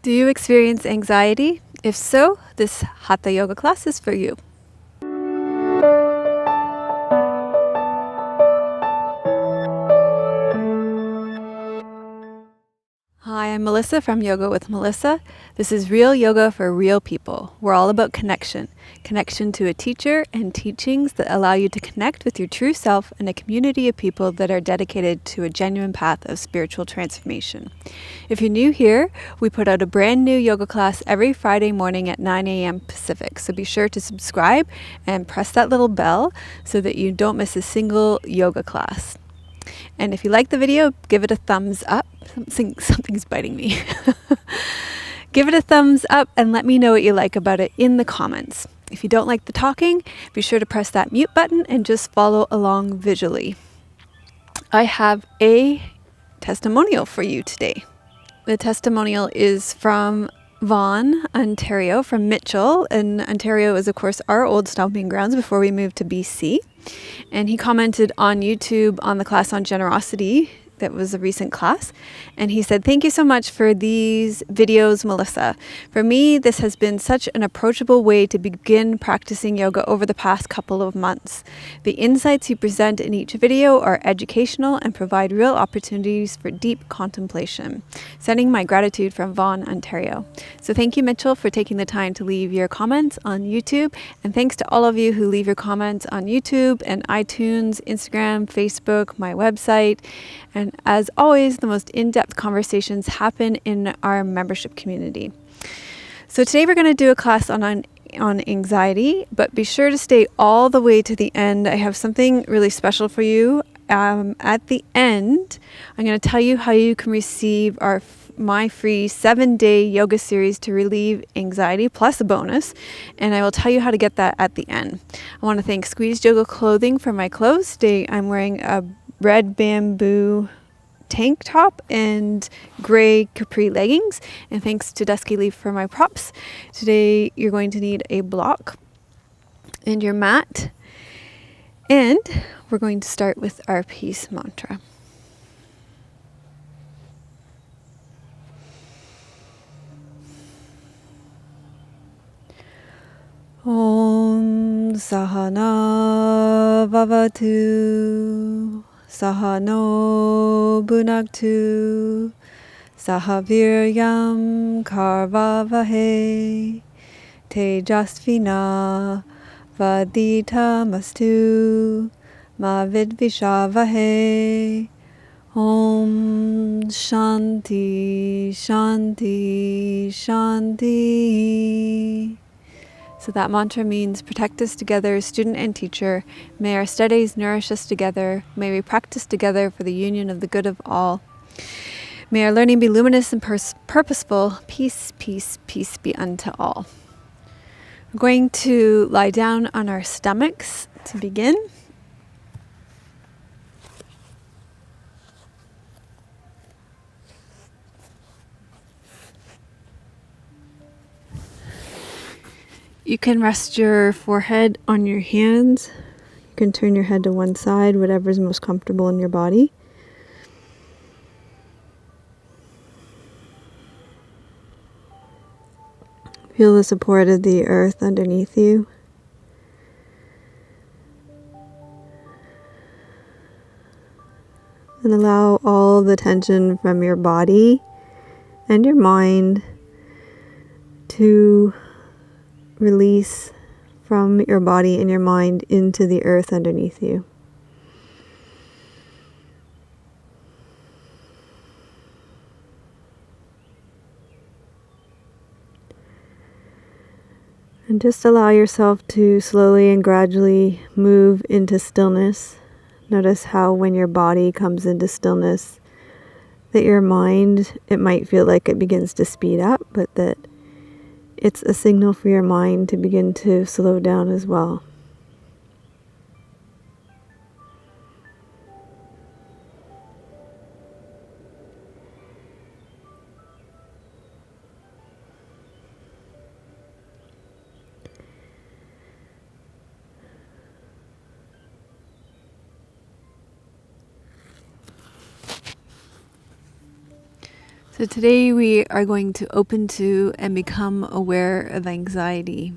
Do you experience anxiety? If so, this hatha yoga class is for you. Hi, I'm Melissa from Yoga with Melissa. This is real yoga for real people. We're all about connection. Connection to a teacher and teachings that allow you to connect with your true self and a community of people that are dedicated to a genuine path of spiritual transformation. If you're new here, we put out a brand new yoga class every Friday morning at 9 a.m. Pacific. So be sure to subscribe and press that little bell so that you don't miss a single yoga class. And if you like the video, give it a thumbs up. Something's biting me. Give it a thumbs up and let me know what you like about it in the comments. If you don't like the talking, be sure to press that mute button and just follow along visually. I have a testimonial for you today. The testimonial is from Vaughan, Ontario, from Mitchell. And Ontario is, of course, our old stomping grounds before we moved to BC. And he commented on YouTube on the class on generosity. That was a recent class. And he said, "Thank you so much for these videos, Melissa. For me, this has been such an approachable way to begin practicing yoga over the past couple of months. The insights you present in each video are educational and provide real opportunities for deep contemplation. Sending my gratitude from Vaughan, Ontario." So thank you, Mitchell, for taking the time to leave your comments on YouTube. And thanks to all of you who leave your comments on YouTube and iTunes, Instagram, Facebook, my website. And as always, the most in-depth conversations happen in our membership community. So today we're going to do a class on anxiety, but be sure to stay all the way to the end. I have something really special for you. At the end, I'm going to tell you how you can receive my free 7-day yoga series to relieve anxiety, plus a bonus. And I will tell you how to get that at the end. I want to thank Squeezed Yoga Clothing for my clothes. Today I'm wearing a red bamboo tank top and gray capri leggings, and thanks to Dusky Leaf for my props. Today you're going to need a block and your mat, and we're going to start with our peace mantra. Om Sahana Vavatu Sahano Bhunaktu Sahaviryam Karvavahe Tejasvina Vaditamastu Ma Vidvishavahe. Om Shanti Shanti Shanti. So that mantra means protect us together, student and teacher. May our studies nourish us together. May we practice together for the union of the good of all. May our learning be luminous and purposeful. Peace, peace, peace be unto all. We're going to lie down on our stomachs to begin. You can rest your forehead on your hands. You can turn your head to one side, whatever is most comfortable in your body. Feel the support of the earth underneath you. And allow all the tension from your body and your mind to release from your body and your mind into the earth underneath you. And just allow yourself to slowly and gradually move into stillness. Notice how when your body comes into stillness, that your mind, it might feel like it begins to speed up, but that it's a signal for your mind to begin to slow down as well. So today we are going to open to and become aware of anxiety.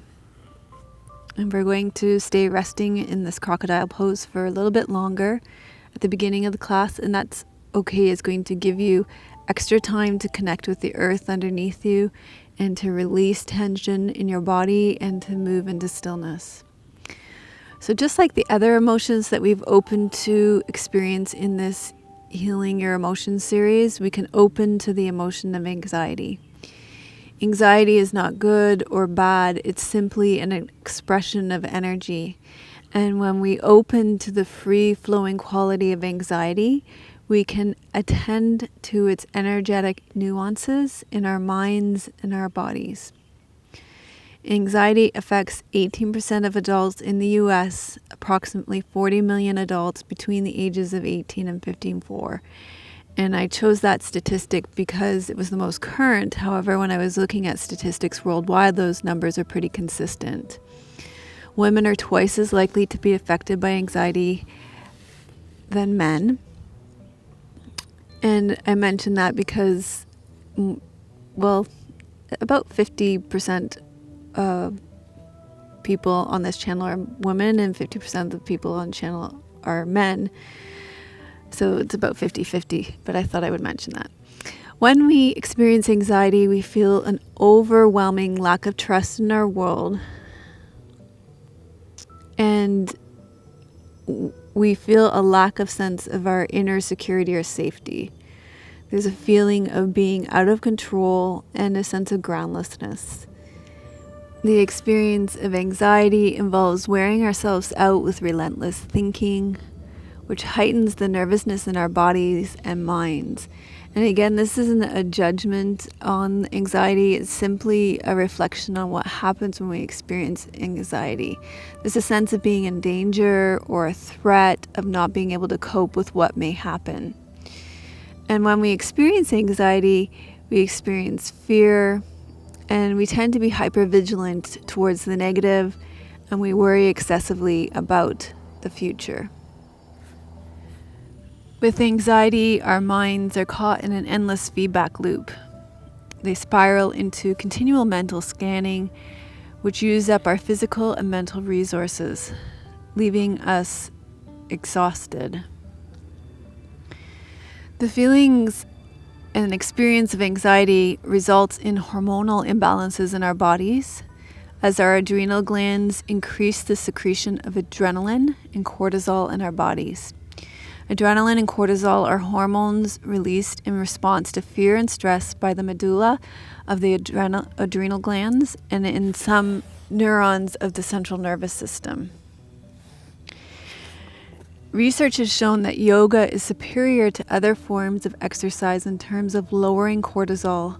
And we're going to stay resting in this crocodile pose for a little bit longer at the beginning of the class, and that's okay. It's going to give you extra time to connect with the earth underneath you and to release tension in your body and to move into stillness. So just like the other emotions that we've opened to experience in this Healing Your Emotions series, we can open to the emotion of anxiety. Anxiety is not good or bad. It's simply an expression of energy. And when we open to the free-flowing quality of anxiety, we can attend to its energetic nuances in our minds and our bodies. Anxiety affects 18% of adults in the US, approximately 40 million adults between the ages of 18 and 54. And I chose that statistic because it was the most current. However, when I was looking at statistics worldwide, those numbers are pretty consistent. Women are twice as likely to be affected by anxiety than men. And I mention that because, about 50% of people on this channel are women and 50% of the people on the channel are men. So it's about 50-50, but I thought I would mention that. When we experience anxiety, we feel an overwhelming lack of trust in our world. And we feel a lack of sense of our inner security or safety. There's a feeling of being out of control and a sense of groundlessness. The experience of anxiety involves wearing ourselves out with relentless thinking, which heightens the nervousness in our bodies and minds. And again, this isn't a judgment on anxiety. It's simply a reflection on what happens when we experience anxiety. There's a sense of being in danger or a threat of not being able to cope with what may happen. And when we experience anxiety, we experience fear, and we tend to be hypervigilant towards the negative, and we worry excessively about the future. With anxiety, our minds are caught in an endless feedback loop. They spiral into continual mental scanning, which use up our physical and mental resources, leaving us exhausted. The feelings and experience of anxiety results in hormonal imbalances in our bodies, as our adrenal glands increase the secretion of adrenaline and cortisol in our bodies. Adrenaline and cortisol are hormones released in response to fear and stress by the medulla of the adrenal glands and in some neurons of the central nervous system. Research has shown that yoga is superior to other forms of exercise in terms of lowering cortisol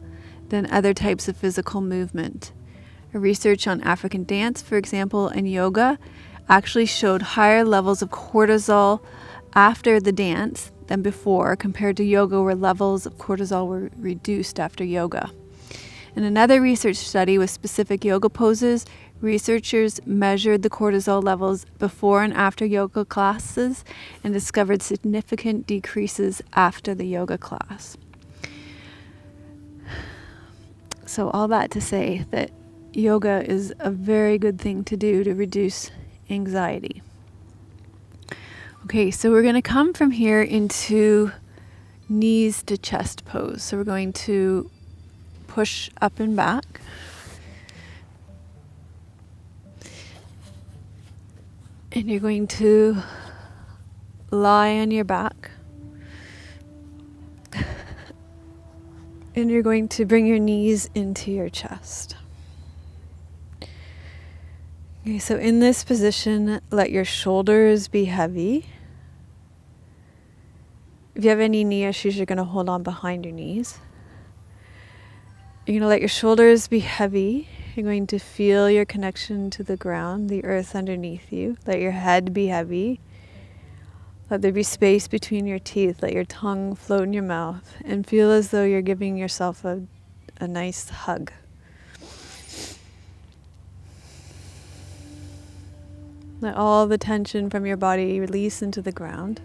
than other types of physical movement. Research on African dance, for example, and yoga actually showed higher levels of cortisol after the dance than before, compared to yoga where levels of cortisol were reduced after yoga. In another research study with specific yoga poses, researchers measured the cortisol levels before and after yoga classes and discovered significant decreases after the yoga class. So all that to say that yoga is a very good thing to do to reduce anxiety. Okay, so we're going to come from here into knees to chest pose. So we're going to push up and back. And you're going to lie on your back. And you're going to bring your knees into your chest. Okay, so in this position, let your shoulders be heavy. If you have any knee issues, you're going to hold on behind your knees. You're going to let your shoulders be heavy. You're going to feel your connection to the ground, the earth underneath you. Let your head be heavy. Let there be space between your teeth. Let your tongue float in your mouth. And feel as though you're giving yourself a nice hug. Let all the tension from your body release into the ground.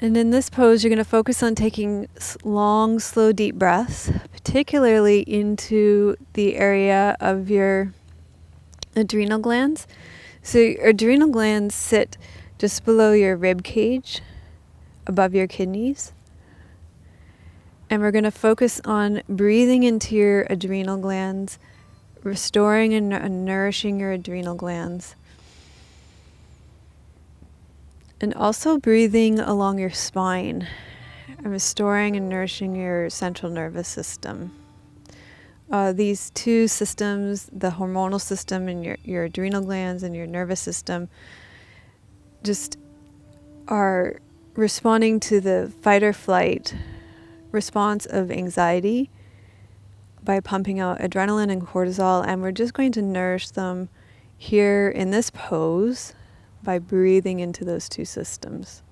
And in this pose, you're going to focus on taking long, slow, deep breaths, particularly into the area of your adrenal glands. So your adrenal glands sit just below your rib cage, above your kidneys. And we're going to focus on breathing into your adrenal glands, restoring and nourishing your adrenal glands. And also breathing along your spine and restoring and nourishing your central nervous system. These two systems, the hormonal system and your adrenal glands and your nervous system, just are responding to the fight or flight response of anxiety by pumping out adrenaline and cortisol, and we're just going to nourish them here in this pose by breathing into those two systems.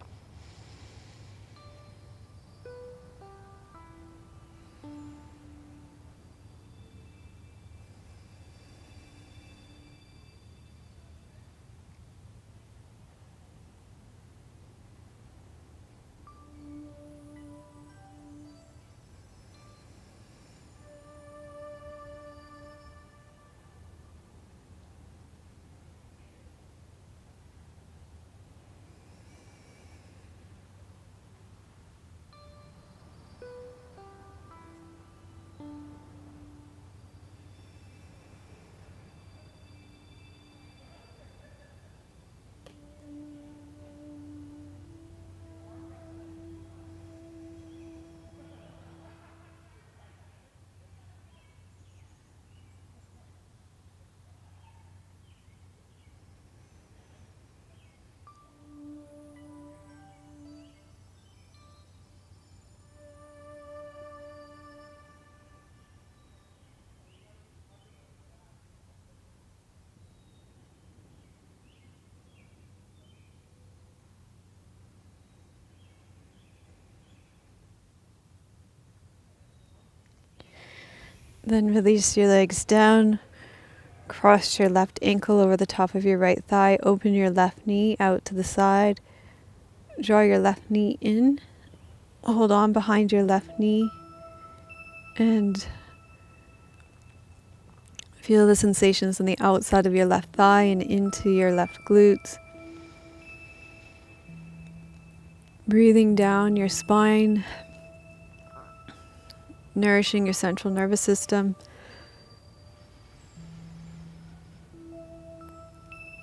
Then release your legs down, cross your left ankle over the top of your right thigh, open your left knee out to the side, draw your left knee in, hold on behind your left knee, and feel the sensations on the outside of your left thigh and into your left glutes. Breathing down your spine, nourishing your central nervous system.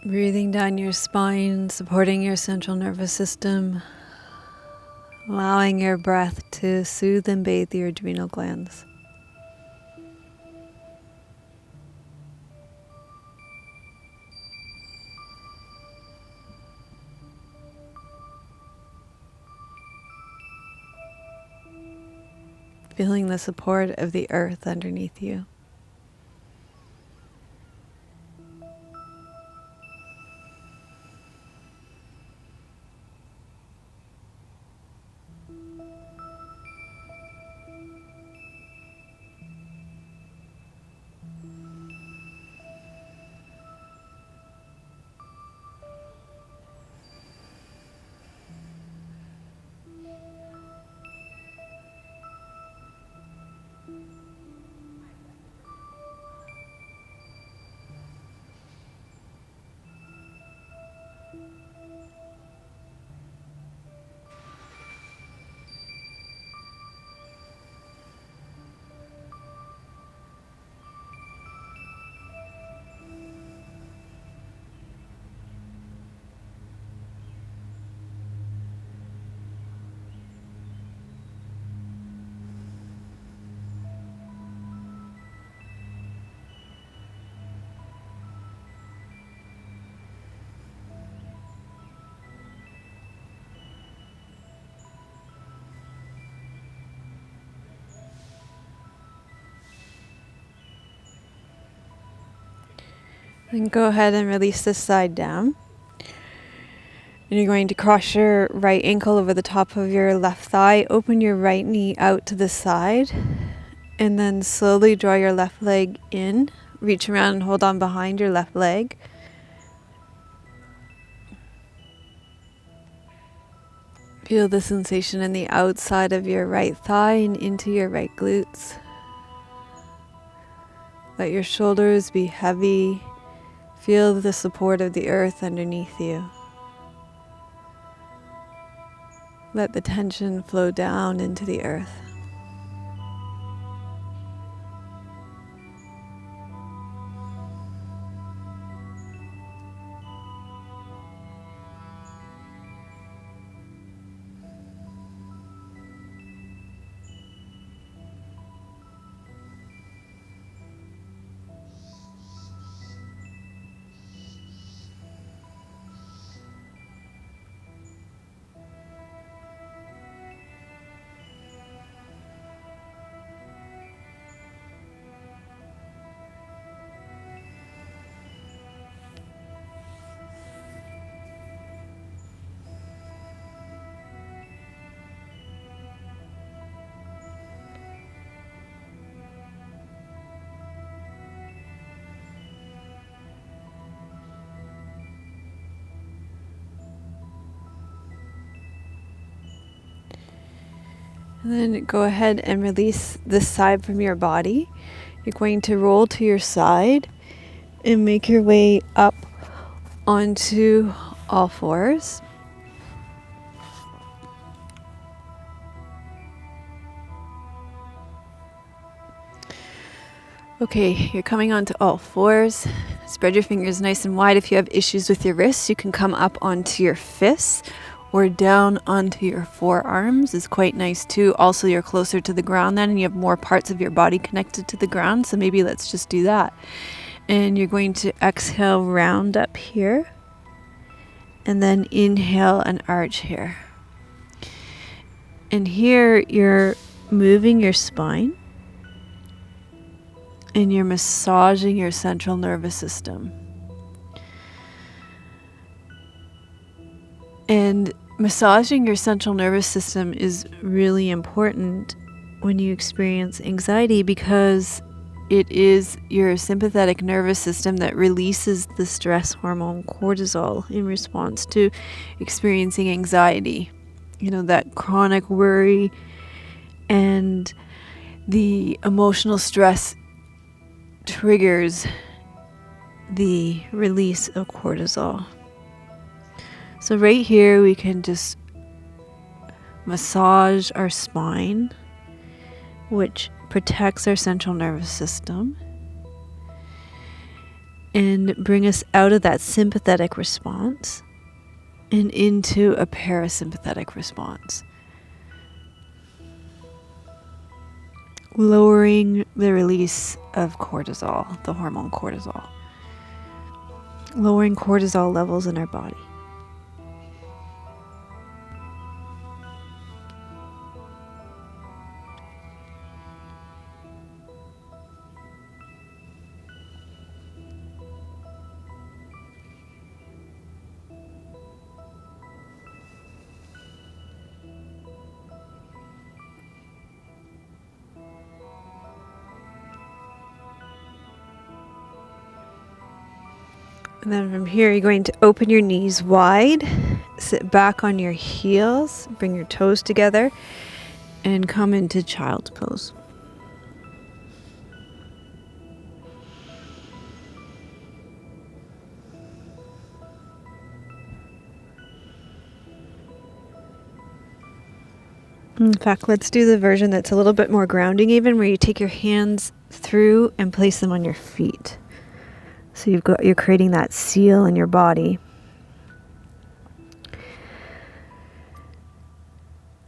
Breathing down your spine, supporting your central nervous system, allowing your breath to soothe and bathe your adrenal glands. Feeling the support of the earth underneath you. Then go ahead and release this side down. And you're going to cross your right ankle over the top of your left thigh, open your right knee out to the side, and then slowly draw your left leg in. Reach around and hold on behind your left leg. Feel the sensation in the outside of your right thigh and into your right glutes. Let your shoulders be heavy. Feel the support of the earth underneath you. Let the tension flow down into the earth. And then go ahead and release this side from your body. You're going to roll to your side and make your way up onto all fours. Okay, you're coming onto all fours. Spread your fingers nice and wide. If you have issues with your wrists, you can come up onto your fists or down onto your forearms is quite nice too. Also, you're closer to the ground then and you have more parts of your body connected to the ground. So maybe let's just do that. And you're going to exhale, round up here. And then inhale and arch here. And here you're moving your spine. And you're massaging your central nervous system. And massaging your central nervous system is really important when you experience anxiety because it is your sympathetic nervous system that releases the stress hormone cortisol in response to experiencing anxiety. You know, that chronic worry and the emotional stress triggers the release of cortisol. So right here we can just massage our spine, which protects our central nervous system, and bring us out of that sympathetic response and into a parasympathetic response. Lowering the release of cortisol, the hormone cortisol. Lowering cortisol levels in our body. And then from here, you're going to open your knees wide, sit back on your heels, bring your toes together, and come into child's pose. In fact, let's do the version that's a little bit more grounding even, where you take your hands through and place them on your feet. So you're creating that seal in your body.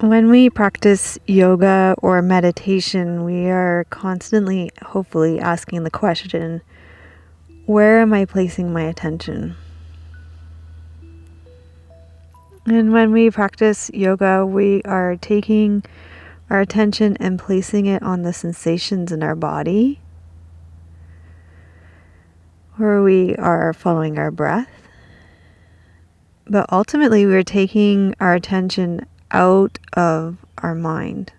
When we practice yoga or meditation, we are constantly, hopefully, asking the question, where am I placing my attention? And when we practice yoga, we are taking our attention and placing it on the sensations in our body, where we are following our breath. But ultimately, we're taking our attention out of our mind.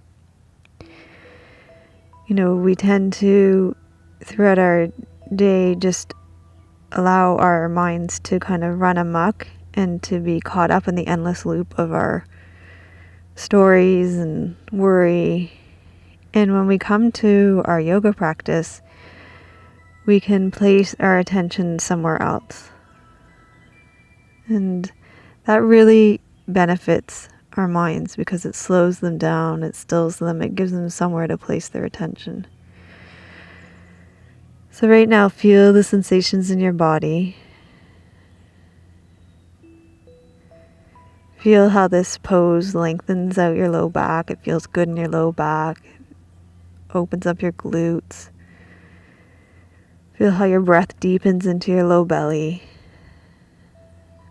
You know, we tend to, throughout our day, just allow our minds to kind of run amok and to be caught up in the endless loop of our stories and worry. And when we come to our yoga practice, we can place our attention somewhere else. And that really benefits our minds because it slows them down, it stills them, it gives them somewhere to place their attention. So right now, feel the sensations in your body. Feel how this pose lengthens out your low back. It feels good in your low back. It opens up your glutes. Feel how your breath deepens into your low belly.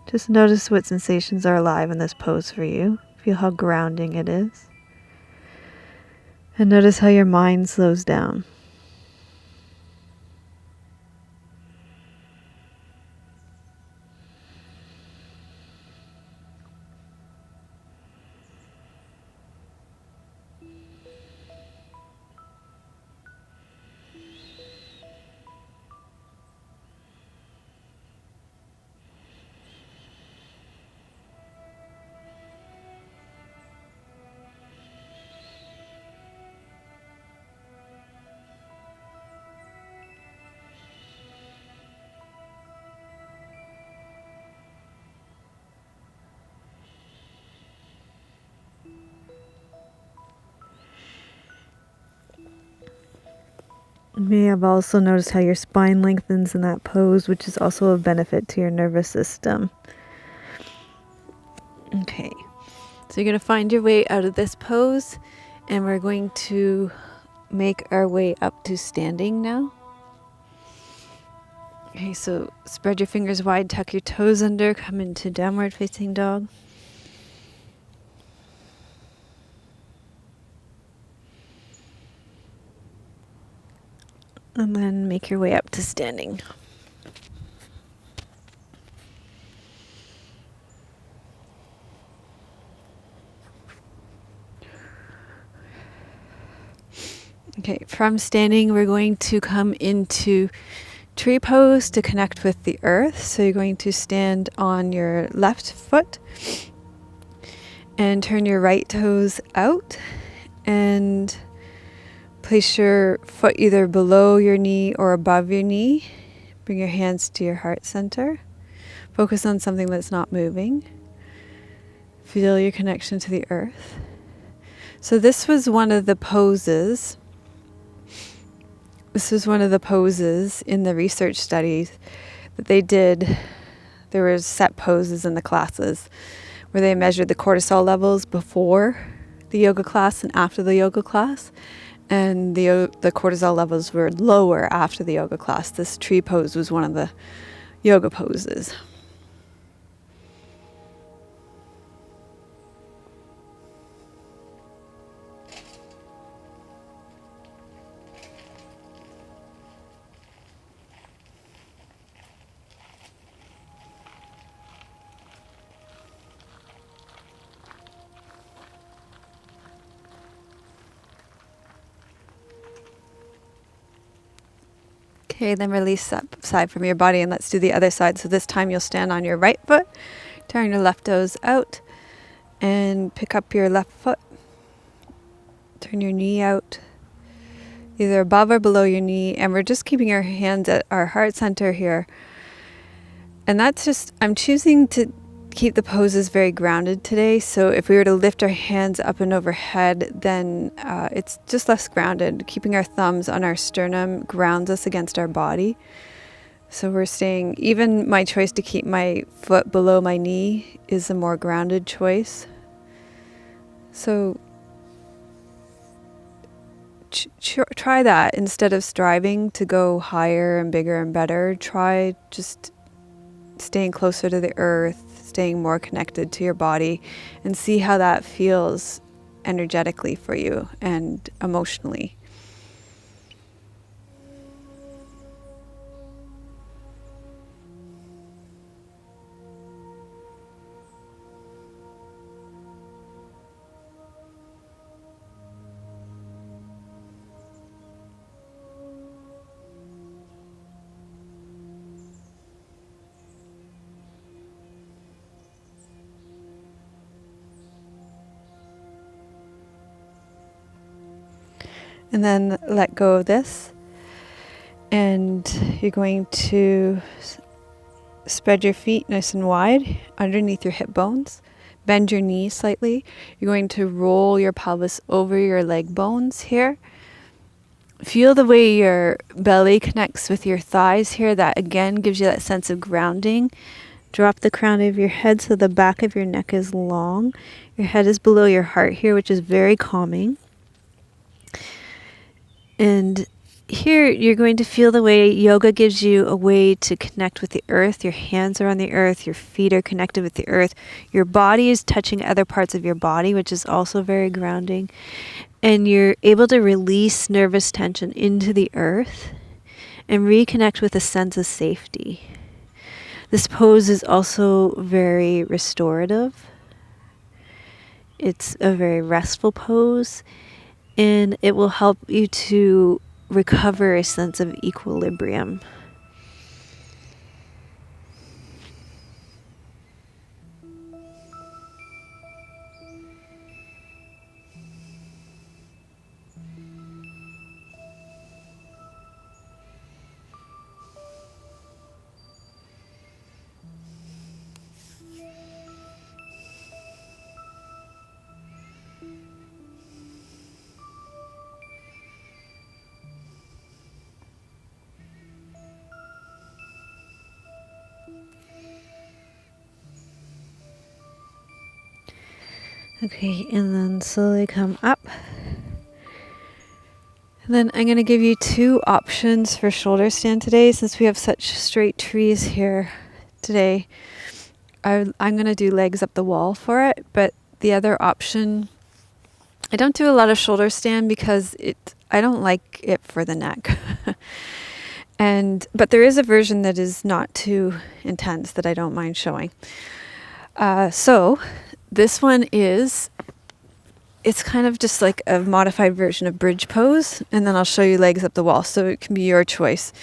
Just notice what sensations are alive in this pose for you. Feel how grounding it is. And notice how your mind slows down. You may have also noticed how your spine lengthens in that pose, which is also a benefit to your nervous system. Okay, so you're going to find your way out of this pose, and we're going to make our way up to standing now. Okay, so spread your fingers wide, tuck your toes under, come into downward facing dog. And then make your way up to standing. Okay, from standing, we're going to come into tree pose to connect with the earth. So you're going to stand on your left foot and turn your right toes out and place your foot either below your knee or above your knee. Bring your hands to your heart center. Focus on something that's not moving. Feel your connection to the earth. So this was one of the poses. This was one of the poses in the research studies that they did. There were set poses in the classes where they measured the cortisol levels before the yoga class and after the yoga class. And the cortisol levels were lower after the yoga class. This tree pose was one of the yoga poses. Okay, then release that side from your body and let's do the other side. So this time you'll stand on your right foot, turn your left toes out and pick up your left foot. Turn your knee out, either above or below your knee. And we're just keeping our hands at our heart center here. And that's just, I'm choosing to keep the poses very grounded today. So if we were to lift our hands up and overhead, then it's just less grounded. Keeping our thumbs on our sternum grounds us against our body. So we're staying, even my choice to keep my foot below my knee is a more grounded choice. So try that instead of striving to go higher and bigger and better. Try just staying closer to the earth, staying more connected to your body, and see how that feels energetically for you and emotionally. And then let go of this. And you're going to spread your feet nice and wide underneath your hip bones. Bend your knees slightly. You're going to roll your pelvis over your leg bones here. Feel the way your belly connects with your thighs here. That again gives you that sense of grounding. Drop the crown of your head so the back of your neck is long. Your head is below your heart here, which is very calming. And here you're going to feel the way yoga gives you a way to connect with the earth. Your hands are on the earth, your feet are connected with the earth. Your body is touching other parts of your body, which is also very grounding. And you're able to release nervous tension into the earth and reconnect with a sense of safety. This pose is also very restorative. It's a very restful pose, and it will help you to recover a sense of equilibrium. Okay, and then slowly come up. And then I'm going to give you 2 options for shoulder stand today, since we have such straight trees here today. I'm going to do legs up the wall for it, but the other option, I don't do a lot of shoulder stand because I don't like it for the neck. But there is a version that is not too intense that I don't mind showing. So this one it's kind of just like a modified version of bridge pose, and then I'll show you legs up the wall, so it can be your choice.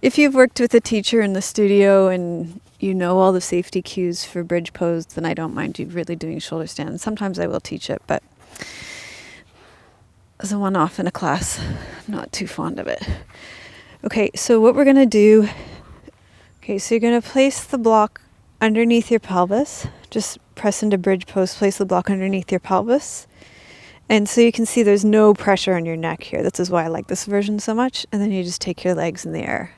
If you've worked with a teacher in the studio and you know all the safety cues for bridge pose, then I don't mind you really doing shoulder stand. Sometimes I will teach it, but as a one-off in a class, I'm not too fond of it. Okay, so what we're going to do, so you're going to place the block underneath your pelvis. Just press into bridge pose, place the block underneath your pelvis. And so you can see there's no pressure on your neck here. This is why I like this version so much. And then you just take your legs in the air.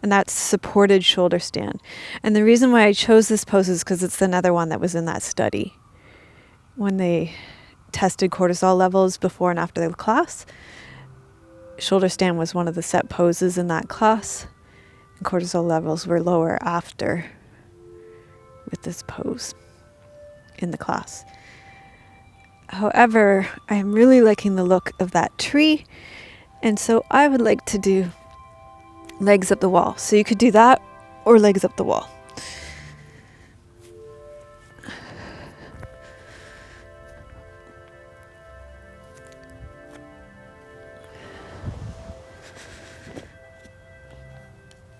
And that's supported shoulder stand. And the reason why I chose this pose is because it's another one that was in that study. When they tested cortisol levels before and after the class, shoulder stand was one of the set poses in that class. And cortisol levels were lower after with this pose in the class. However, I am really liking the look of that tree, and so I would like to do legs up the wall. So you could do that or legs up the wall.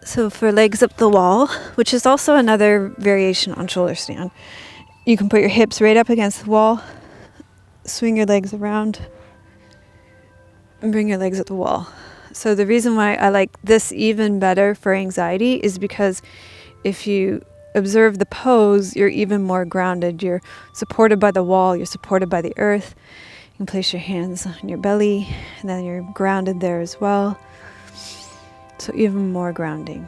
So for legs up the wall, which is also another variation on shoulder stand, you can put your hips right up against the wall, swing your legs around, and bring your legs up the wall. So the reason why I like this even better for anxiety is because if you observe the pose, you're even more grounded. You're supported by the wall, you're supported by the earth. You can place your hands on your belly, and then you're grounded there as well. So even more grounding.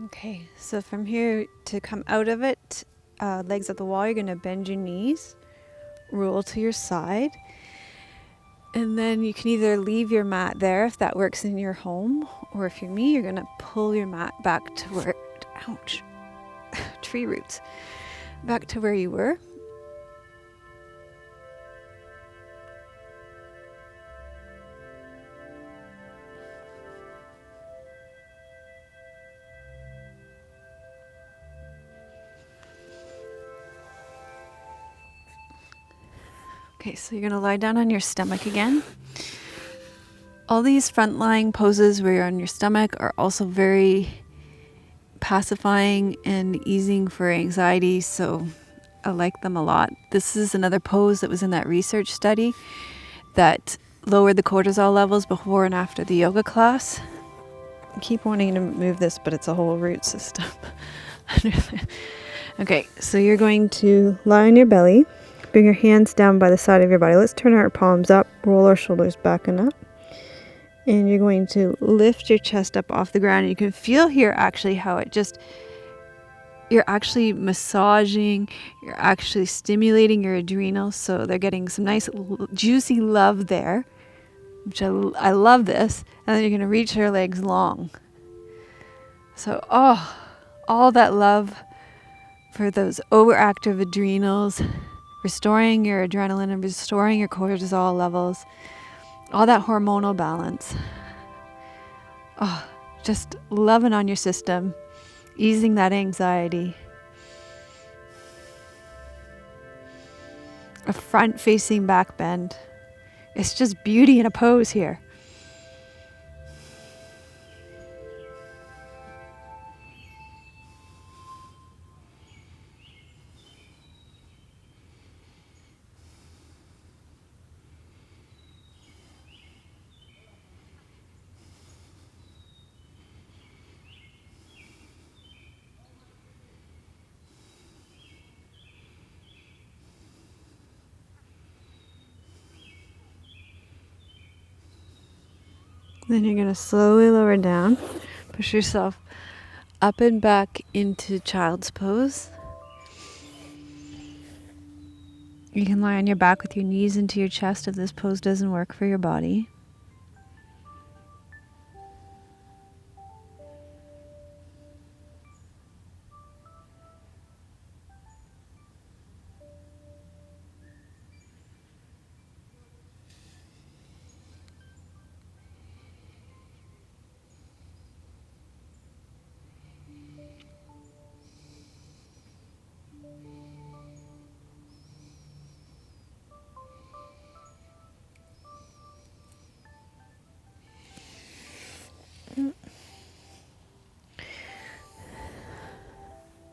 Okay, so from here to come out of it, legs at the wall, you're going to bend your knees, roll to your side, and then you can either leave your mat there if that works in your home, or if you're me, you're going to pull your mat back to where, ouch, tree roots, back to where you were. Okay, so you're going to lie down on your stomach again. All these front lying poses where you're on your stomach are also very pacifying and easing for anxiety, so I like them a lot. This is another pose that was in that research study that lowered the cortisol levels before and after the yoga class. I keep wanting to move this, but it's a whole root system. Okay, so you're going to lie on your belly. Bring your hands down by the side of your body. Let's turn our palms up, roll our shoulders back and up. And you're going to lift your chest up off the ground. And you can feel here actually how it just, you're actually massaging, you're actually stimulating your adrenals. So they're getting some nice juicy love there, which I love this. And then you're going to reach your legs long. So, all that love for those overactive adrenals, restoring your adrenaline and restoring your cortisol levels, all that hormonal balance. Just loving on your system, easing that anxiety. A front-facing back bend. It's just beauty in a pose here. Then you're going to slowly lower down. Push yourself up and back into child's pose. You can lie on your back with your knees into your chest if this pose doesn't work for your body.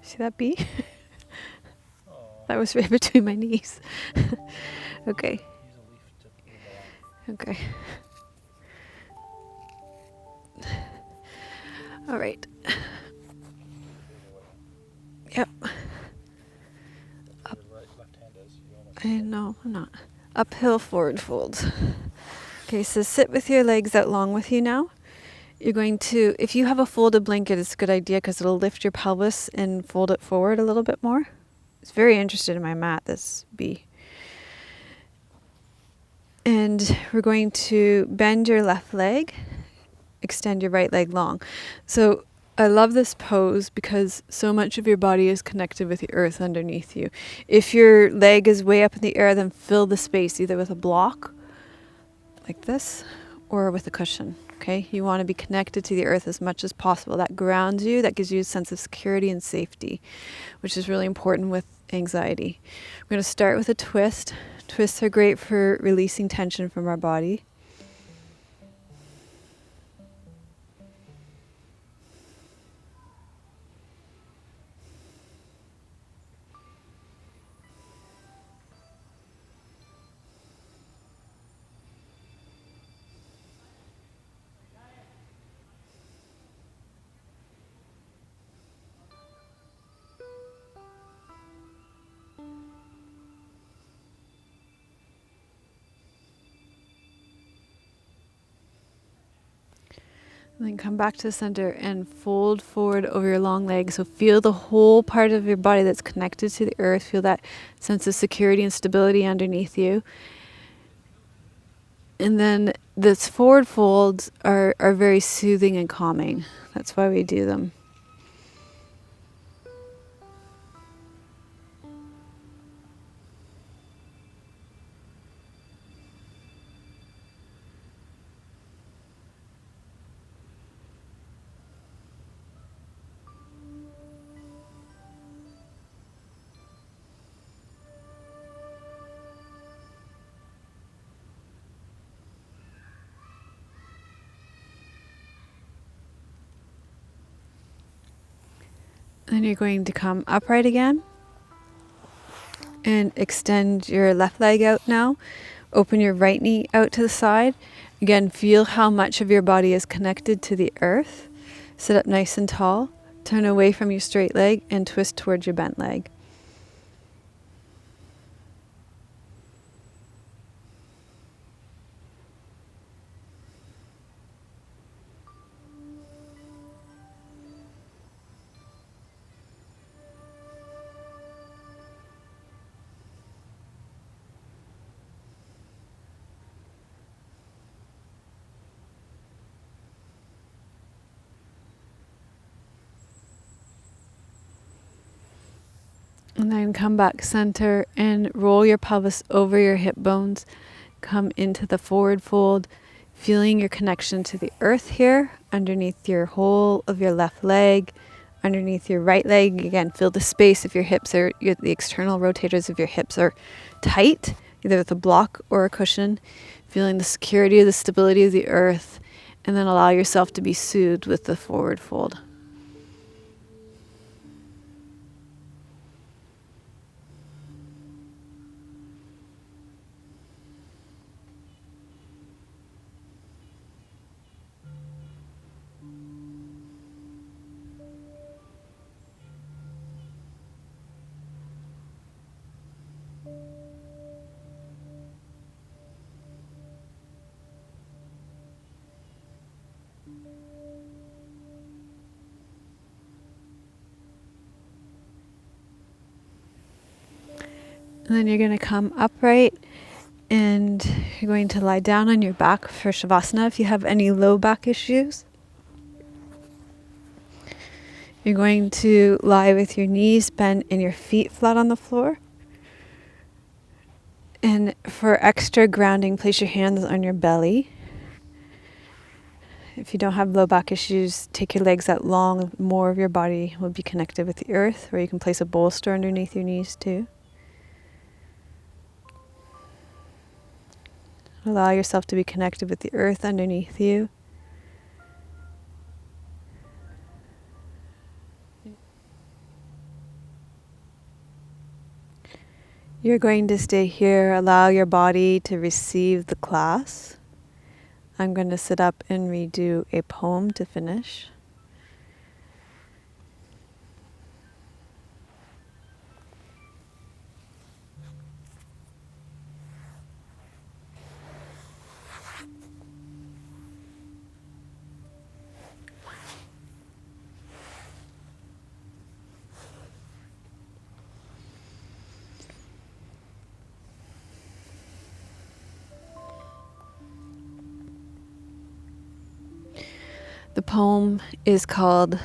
See that bee? That was right between my knees. Okay. Okay. All right. Yep. Up. I know, I'm not. Uphill forward folds. Okay, so sit with your legs out long with you now. You're going to, if you have a folded blanket, it's a good idea because it'll lift your pelvis and fold it forward a little bit more. It's very interested in my mat, this bee. And we're going to bend your left leg, extend your right leg long. So I love this pose because so much of your body is connected with the earth underneath you. If your leg is way up in the air, then fill the space either with a block like this or with a cushion. Okay, you want to be connected to the earth as much as possible. That grounds you, that gives you a sense of security and safety, which is really important with anxiety. We're going to start with a twist. Twists are great for releasing tension from our body. And then come back to the center and fold forward over your long leg. So feel the whole part of your body that's connected to the earth. Feel that sense of security and stability underneath you. And then these forward folds are very soothing and calming. That's why we do them. Then you're going to come upright again and extend your left leg out now. Open your right knee out to the side. Again, feel how much of your body is connected to the earth. Sit up nice and tall. Turn away from your straight leg and twist towards your bent leg. And then come back center and roll your pelvis over your hip bones. Come into the forward fold, feeling your connection to the earth here, underneath your whole of your left leg, underneath your right leg. Again, feel the space if your hips are, the external rotators of your hips are tight, either with a block or a cushion. Feeling the security, the stability of the earth, and then allow yourself to be soothed with the forward fold. And then you're going to come upright and you're going to lie down on your back for Shavasana if you have any low back issues. You're going to lie with your knees bent and your feet flat on the floor. And for extra grounding, place your hands on your belly. If you don't have low back issues, take your legs out long. More of your body will be connected with the earth, or you can place a bolster underneath your knees too. Allow yourself to be connected with the earth underneath you. You're going to stay here, allow your body to receive the class. I'm going to sit up and redo a poem to finish. The poem is called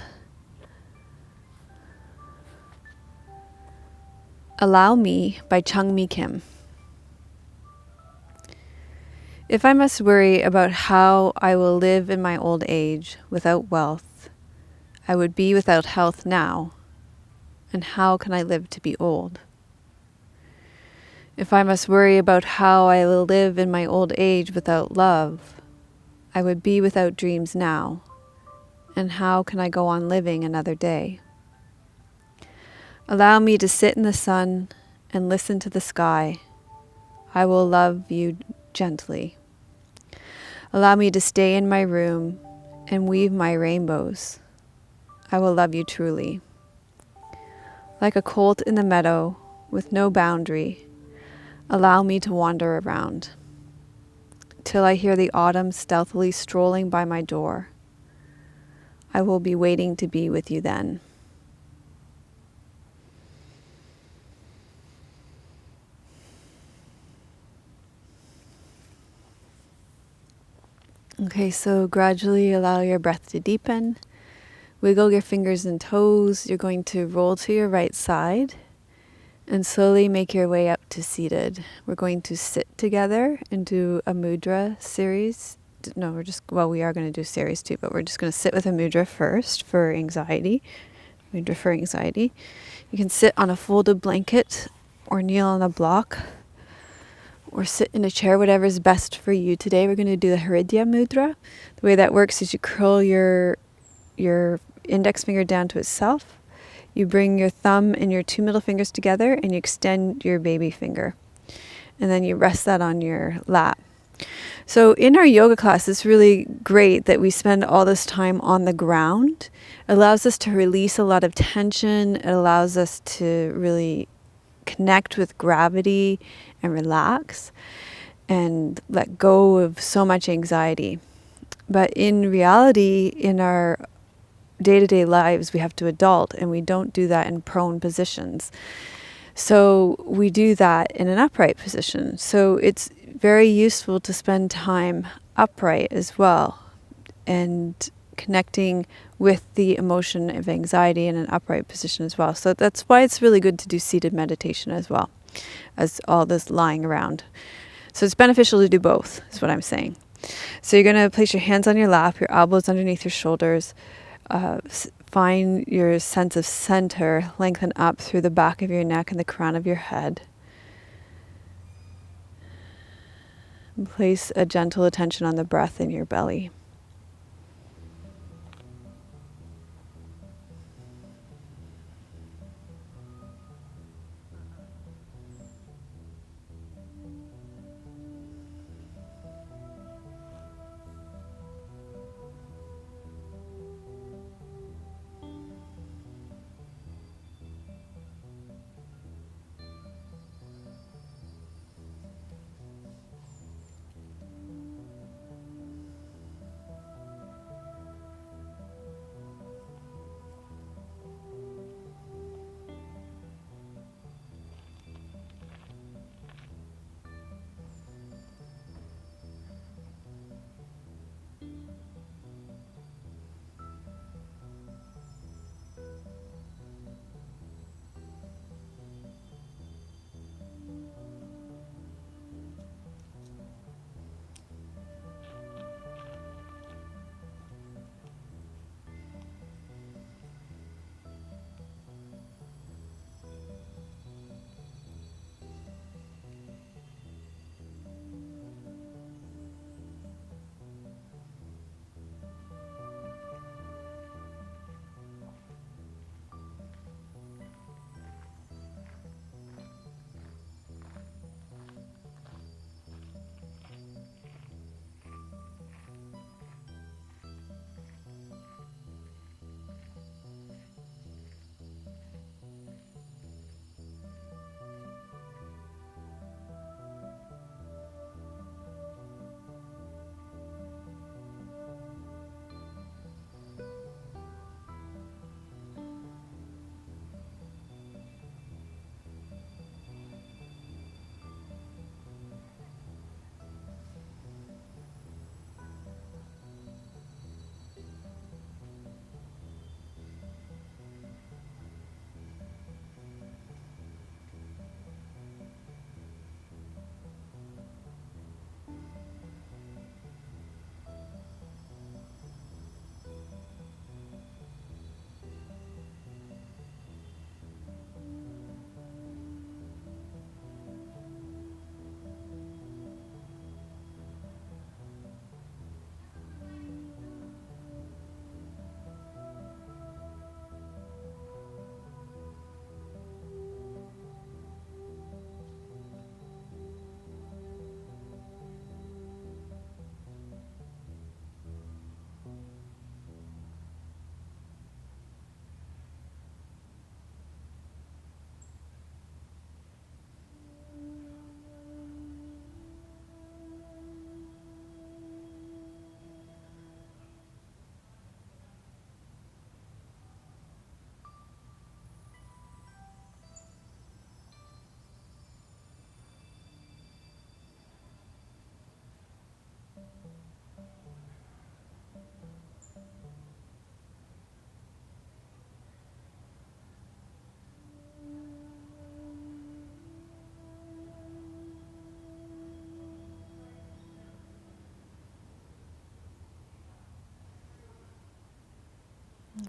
Allow Me by Chung Mi Kim. If I must worry about how I will live in my old age without wealth, I would be without health now, and how can I live to be old? If I must worry about how I will live in my old age without love, I would be without dreams now, and how can I go on living another day? Allow me to sit in the sun and listen to the sky. I will love you gently. Allow me to stay in my room and weave my rainbows. I will love you truly. Like a colt in the meadow with no boundary, allow me to wander around till I hear the autumn stealthily strolling by my door. I will be waiting to be with you then. Okay, so gradually allow your breath to deepen. Wiggle your fingers and toes. You're going to roll to your right side and slowly make your way up to seated. We're going to sit together and do a mudra series. No, we are going to do series 2, but we're just going to sit with a mudra first for anxiety. Mudra for anxiety. You can sit on a folded blanket or kneel on a block or sit in a chair, whatever's best for you. Today we're going to do the Hridaya Mudra. The way that works is you curl your index finger down to itself. You bring your thumb and your 2 middle fingers together and you extend your baby finger. And then you rest that on your lap. So in our yoga class, it's really great that we spend all this time on the ground. It allows us to release a lot of tension. It allows us to really connect with gravity and relax and let go of so much anxiety. But in reality, in our day-to-day lives, we have to adult, and we don't do that in prone positions. So we do that in an upright position. So it's very useful to spend time upright as well and connecting with the emotion of anxiety in an upright position as well. So that's why it's really good to do seated meditation as well as all this lying around. So it's beneficial to do both, is what I'm saying. So you're going to place your hands on your lap, your elbows underneath your shoulders. Find your sense of center, lengthen up through the back of your neck and the crown of your head. And place a gentle attention on the breath in your belly.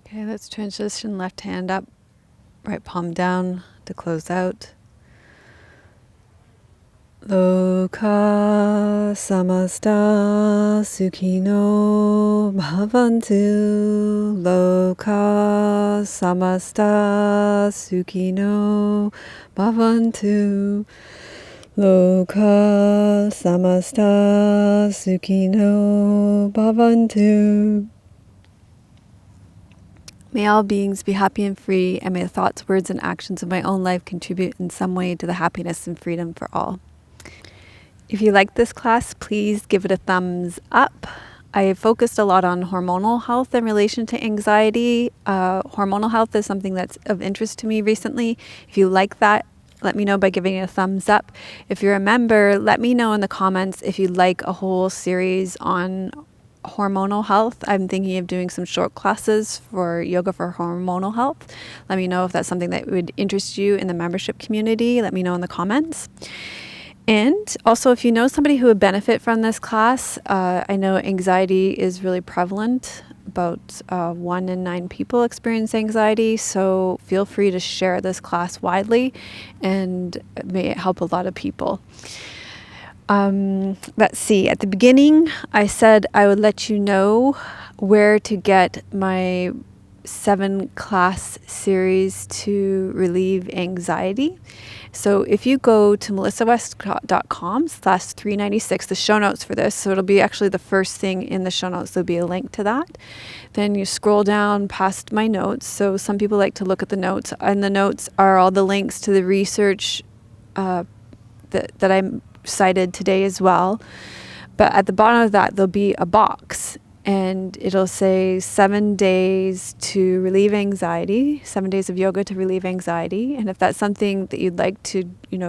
Okay, let's transition left hand up, right palm down to close out. Loka samasta sukhino bhavantu. Loka samasta sukhino bhavantu. Loka samasta sukhino bhavantu. May all beings be happy and free, and may the thoughts, words, and actions of my own life contribute in some way to the happiness and freedom for all. If you like this class, please give it a thumbs up. I focused a lot on hormonal health in relation to anxiety. Hormonal health is something that's of interest to me recently. If you like that, let me know by giving it a thumbs up. If you're a member, let me know in the comments if you'd like a whole series on hormonal health. I'm thinking of doing some short classes for yoga for hormonal health. Let me know if that's something that would interest you in the membership community. Let me know in the comments. And also, if you know somebody who would benefit from this class, I know anxiety is really prevalent. About 1 in 9 people experience anxiety, so feel free to share this class widely, and may it help a lot of people. Let's see. At the beginning, I said I would let you know where to get my 7-class series to relieve anxiety. So if you go to melissawest.com/396, the show notes for this, so it'll be actually the first thing in the show notes. There'll be a link to that. Then you scroll down past my notes. So some people like to look at the notes, and the notes are all the links to the research that I cited today as well. But at the bottom of that, there'll be a box, and it'll say 7 days to relieve anxiety, 7 days of yoga to relieve anxiety. And if that's something that you'd like to,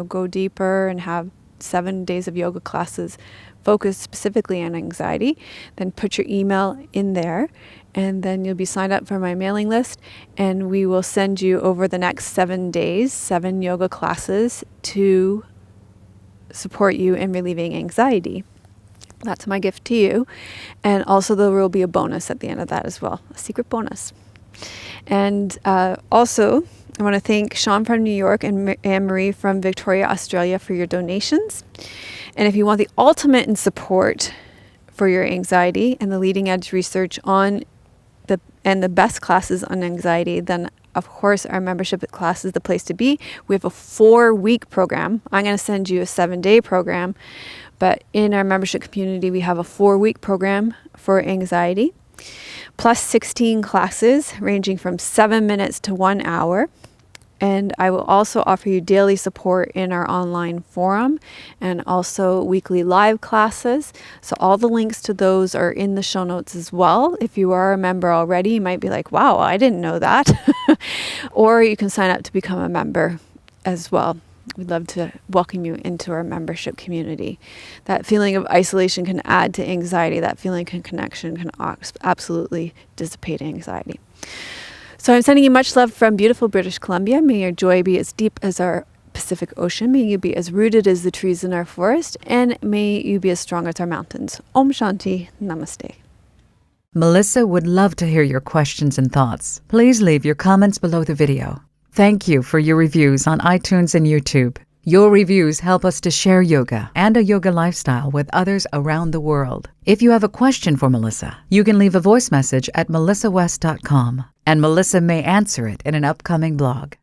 go deeper and have 7 days of yoga classes focused specifically on anxiety, then put your email in there, and then you'll be signed up for my mailing list, and we will send you over the next 7 days, 7 yoga classes to support you in relieving anxiety. That's my gift to you. And also there will be a bonus at the end of that as well, a secret bonus. And also, I want to thank Sean from New York and Anne-Marie from Victoria, Australia for your donations. And if you want the ultimate in support for your anxiety and the leading edge research on the best classes on anxiety, then of course our membership class is the place to be. We have a 4-week program. I'm going to send you a 7-day program. But in our membership community, we have a 4-week program for anxiety, plus 16 classes ranging from 7 minutes to 1 hour. And I will also offer you daily support in our online forum and also weekly live classes. So all the links to those are in the show notes as well. If you are a member already, you might be like, wow, I didn't know that. Or you can sign up to become a member as well. We'd love to welcome you into our membership community. That feeling of isolation can add to anxiety. That feeling of connection can absolutely dissipate anxiety. So I'm sending you much love from beautiful British Columbia. May your joy be as deep as our Pacific Ocean. May you be as rooted as the trees in our forest. And may you be as strong as our mountains. Om Shanti. Namaste. Melissa would love to hear your questions and thoughts. Please leave your comments below the video. Thank you for your reviews on iTunes and YouTube. Your reviews help us to share yoga and a yoga lifestyle with others around the world. If you have a question for Melissa, you can leave a voice message at melissawest.com, and Melissa may answer it in an upcoming blog.